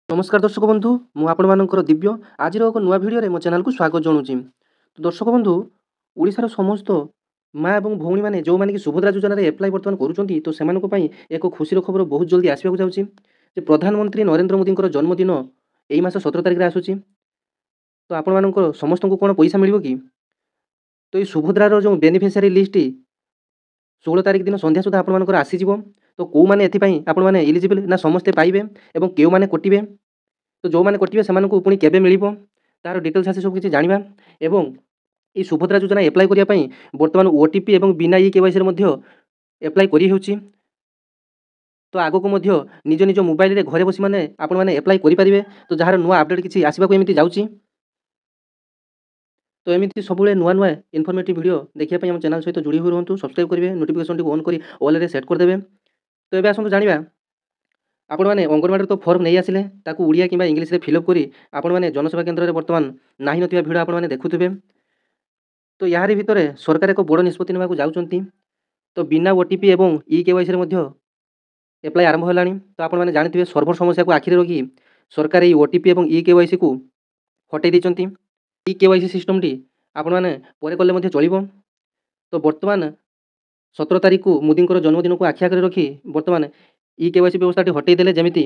नमस्कार दर्शक बंधु मु आपणमानଙ୍କର दिव्य आजिर एक नुआ भिडियो रे मो चैनल को स्वागत जणाउछि। तो दर्शक बंधु ओडिशार समस्त माँ एवं भौणी माने जो माने कि सुभद्रा योजना रे एप्लाई वर्तमान करूछंती तो सेमानक पई एक खुशीर खबर बहुत जल्दी आसीबाक जाउछि जे प्रधानमंत्री नरेंद्र मोदींकर जन्मदिन एई मास 17 तारिख रे आसुछि। तो आपणमानकर समस्तनको कोन पैसा मिलिबो कि तो ए सुभद्रा रो जो बेनिफिशियरी लिस्ट 16 तारिख दिन संध्या सुधा आपणमानकर आसीजिवो। तो को माने एथि पई आपणमाने एलिजिबल ना समस्ते पाइबे एवं केउ माने कटिबे तो जो माने कटिबे सेमानकु पुणी केबे मिलिबो तार डिटेल्स आसी सब किछि जानिबा एवं ई सुभद्रा योजना एप्लाई करिया पई वर्तमान ओटीपी एवं बिना ई केवाईसी रे मध्य एप्लाई करि हेउछि। तो आगो को मध्य निज निज मोबाइल रे घरे बसी माने आपण माने एप्लाई करि परिबे। तो जहार नुआ अपडेट किछि आसीबा को एमिति जाउछि। तो एमिति सबुले नुआ नुआ इन्फॉर्मेटिव वीडियो देखिया पई हम चैनल सहित जुड़ी होई रहंतु सब्सक्राइब करिवे नोटिफिकेशन टी ऑन करी ऑल रे सेट कर देबे। तो एबे आसंतु जानिबा आपण माने अंगनवाड़ी तो फॉर्म नहीं आसिले ताकू उड़िया किंबा इंग्लिश रे फिलअप करी आपण माने जनसेवा केंद्र रे वर्तमान नाही नथिबा भिडियो आपण माने देखुथिबे। तो यारी भितरे सरकार एक बड़ निष्पत्ति नेबाकू जाउचंती। तो बिना ओटीपी एवं ई केवाईसी रे मध्य एप्लाई आरंभ होलानी। तो आपण माने जानिथिबे सर्वर समस्या को आखिरे रखी सरकार ई ओटीपी एवं ई केवाईसी को हटै दैचंती। ई केवाईसी सिस्टम टी आपण माने परे कले मध्य चलिबो। तो वर्तमान 17 तारिख को मोदींकर जन्मदिन को आखि आगे रखी वर्तमान ई केवाईसी व्यवस्था टी हटै देले जेमिति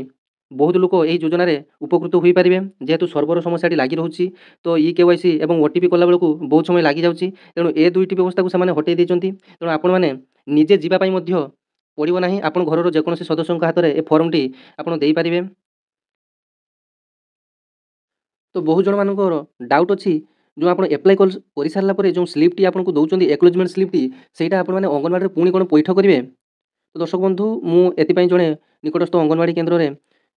बहुत लोक एही योजना रे उपकृत होई परिबे जेहेतु सर्वर समस्या टी लागि रहउची। तो ई केवाईसी एवं ओटीपी कला बेलकू बहुत समय लागि जाउची तेणु ए दुईटी व्यवस्था को समाने हटै दैचंती। तेणु आपण माने निजे जीवा पई मध्य पड़िबो नाही आपण घरर जेकोनोसी सदस्यक हाथ रे ए फॉर्म टी आपण देई परिबे। तो बहुत जन मानकर डाउट अछि जो आपण एप्लाई करि सारला परे जो स्लिप टी आपन को दउचंदी एक्नॉलेजमेंट स्लिप टी सेटा आपण माने अंगनवाड़ी रे पुणी कोन पैठ करिवे। तो दर्शक बंधु मु एति पई जणे निकटस्थ अंगनवाड़ी केंद्र रे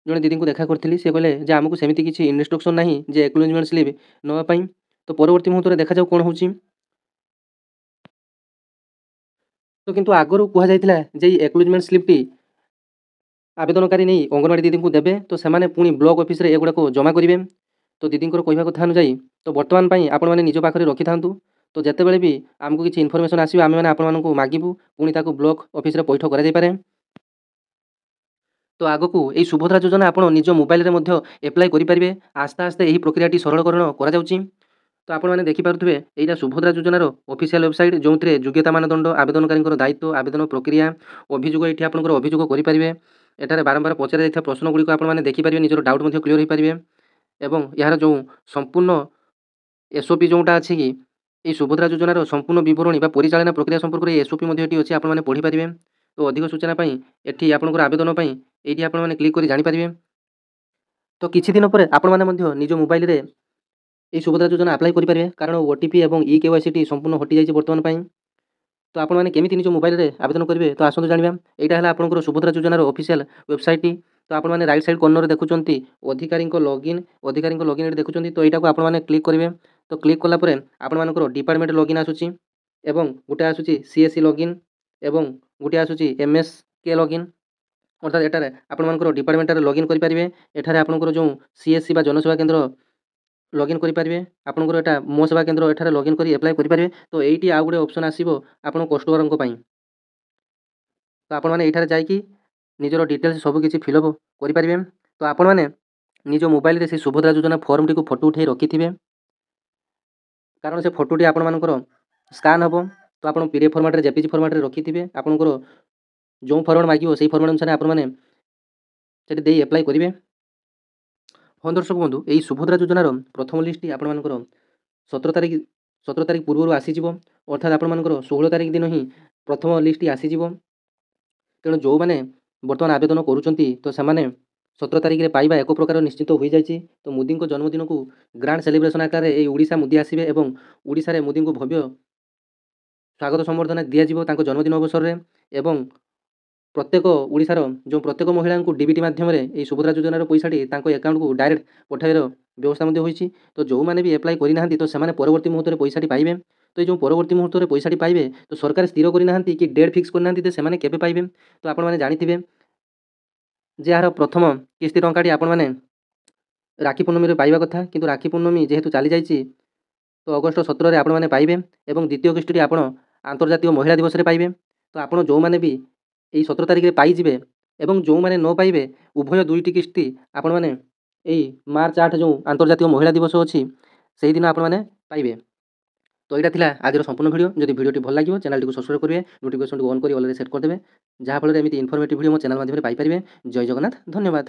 जणे दीदी को देखा करथिली से कहले जे हमकु सेमिति किछि इंस्ट्रक्शन नाही जे एक्नॉलेजमेंट स्लिप नवा पई। तो परवर्ती मुहूर्त रे देखा जाऊ कोन होउची। तो किंतु आगरु कुहा जायतिला जे एक्नॉलेजमेंट स्लिप टी आवेदनकारी नहीं अंगनवाड़ी दीदी को देबे तो सेमाने पुणी ब्लॉक ऑफिस रे एगुडा को जमा करिवे। तो दीदी कहवा कथा अनुଯାयी तो बर्तमान ପାଇଁ ଆପଣମାନେ ନିଜ ପାଖରେ ରଖିଥାନ୍ତୁ। तो ଯେତେବେଳେ ବି ଆମକୁ କିଛି ଇନଫର୍ମେସନ୍ ଆସିବ ଆମେମାନେ ଆପଣମାନଙ୍କୁ ମାଗିବୁ ପୁଣି ତାକୁ ବ୍ଲକ୍ ଅଫିସରେ ପଇଠ କରାଯାଇପାରେ। तो आगକୁ ଏହି ସୁଭଦ୍ରା ଯୋଜନା ଆପଣ ନିଜ ମୋବାଇଲରେ ମଧ୍ୟ ଆପ୍ଲାଏ କରିପାରିବେ। ଆସ୍ତେ ଆସ୍ତେ ଏହି ପ୍ରକ୍ରିୟାଟି ସରଳକରଣ କରାଯାଉଛି। तो आपने देखिपे यहाँ सुभद्रा योजनार ऑफिशियल वेबसाइट जो योग्यता मानदंड आवेदनकारी दायित्व आवेदन प्रक्रिया अभियोग ये आपंकर अभियोग करेंगे। एठार बारंबार पचार जाता प्रश्न गुड़िक आपने देखिपारे निजर डाउट क्लीयर हो पारे एवं यार जो संपूर्ण एसओपी जोटा अच्छी कि ये सुभद्रा योजनार संपूर्ण बरणी परिचालना प्रक्रिया संपर्क में एसओपी अच्छी आपने पढ़ी पारे। तो अधिक सूचना ये आपंकर आवेदन ये आपने क्लिक कर जानीपारे। तो किसी दिन पर आपने निज मोबाइल रे ये सुभद्रा योजना अप्लाई करेंगे कारण ओटीपी और ई केवाईसी टी संपूर्ण हटि जाइए बर्तमान पाई। तो आपने केमी निज मोबाइल रे आवेदन करेंगे तो आसतु जाना यहाँ है आपंकर सुभद्रा योजनार ऑफिशियल वेबसाइट टी। तो आपने राइट साइड कॉर्नर देखुं अधिकारी लॉगिन देखुं तो यहाँ को आपने क्लिक करेंगे। तो क्लिक कलापर आपर डिपार्टमेंट लॉगिन आसूची एवं गोटे आसूची सीएससी लॉगिन एवं गोटे आसूची एमएसके लॉगिन अर्थात एटार आपर डिपार्टमेंट लॉगिन करेंगे। एठार आपंकर जो सीएससी बा जनसेवा केंद्र लॉगिन करेंगे आपंकर एटा मो सेवा केंद्र एठार लॉगिन कर एप्लाई करेंगे। तो ये आउ गोटे ऑप्शन आसो आपन कस्टमर को। तो आपण मैंने ये जाकि निजर डिटेल्स सबकि फिलअप करेंगे। तो आपण मैंने निज मोबाइल रे से सुभद्रा योजना फॉर्म टी को फोटो उठे रखि कारण से फोटोटी आपर स्कान हम। तो आप पीडीएफ फॉर्मेट जेपीजी फॉर्मेट रखि आपंकर जो फॉर्मेट मांगे से फॉर्मेट अनुसार आपने दे एप्लाई करेंगे। हाँ दर्शक बंधु यही सुभद्रा योजनार प्रथम लिस्ट आपर 17 तारिख पूर्व आसीज अर्थात आपर 16 तारिख दिन ही प्रथम लिस्ट आसीज। तेणु जो मैंने बर्तमान आवेदन करुँच तो से 17 तारिख में पाइबा एक प्रकार निश्चित हो जाए। तो मोदी को जन्मदिन को ग्रांड सेलिब्रेशन आकार ये ओडिशा मोदी आसवे और ओडिशा मोदी को भव्य स्वागत संबर्धना दिज्व जन्मदिन अवसर में एवं प्रत्येक ओडिशार जो प्रत्येक महिला को डीबीटी माध्यम ये सुभद्रा योजनार पैसाटी अकाउंट को डायरेक्ट पठाइबार व्यवस्था होती। तो जो मैंने भी एप्लाई करना तो से परवर्ती मुहूर्त में पैसाटी पाइबे। तो ये जो परवर्ती मुहूर्त में पैसाटी पाइबे तो सरकार स्थिर करना कि डेट फिक्स करना से केबे पाइबे। तो आपने जानी यार प्रथम किस्ती टंकाटी आपने राखी पूर्णमी पाइबा कथा किंतु राखी पूर्णमी जेहेतु चली जाइए तो अगस्ट 17 में आपने पाइबे और द्वितीय किस्ती आप आंतर्जातीय महिला दिवस पाइबे। तो आप जो मैंने भी यही 17 तारिख में पाइबे और जो मैंने न पाइबे उभय दुईटी किस्ती आपण मैंने ଏଇ ମାର୍ଚ୍ଚ 8 ଯେଉଁ ଆନ୍ତର୍ଜାତିକ ମହିଳା ଦିବସ ଅଛି ସେହିଦିନ ଆପଣମାନେ ପାଇବେ। ତ ଏଇଟା ଥିଲା ଆଜିର ସମ୍ପୂର୍ଣ୍ଣ ଭିଡ଼ିଓ। ଯଦି ଭିଡ଼ିଓଟି ଭଲ ଲାଗିବ ଚ୍ୟାନେଲଟିକୁ ସବସ୍କ୍ରାଇବ୍ କରିବେ, ନୋଟିଫିକେସନକୁ ଅନ୍ କରି ଅଲରେ ସେଟ୍ କରିଦେବେ, ଯାହାଫଳରେ ଏମିତି ଇନଫର୍ମେଟିଭ୍ ଭିଡ଼ିଓ ମୋ ଚ୍ୟାନେଲ ମାଧ୍ୟମରେ ପାଇପାରିବେ। ଜୟ ଜଗନ୍ନାଥ, ଧନ୍ୟବାଦ।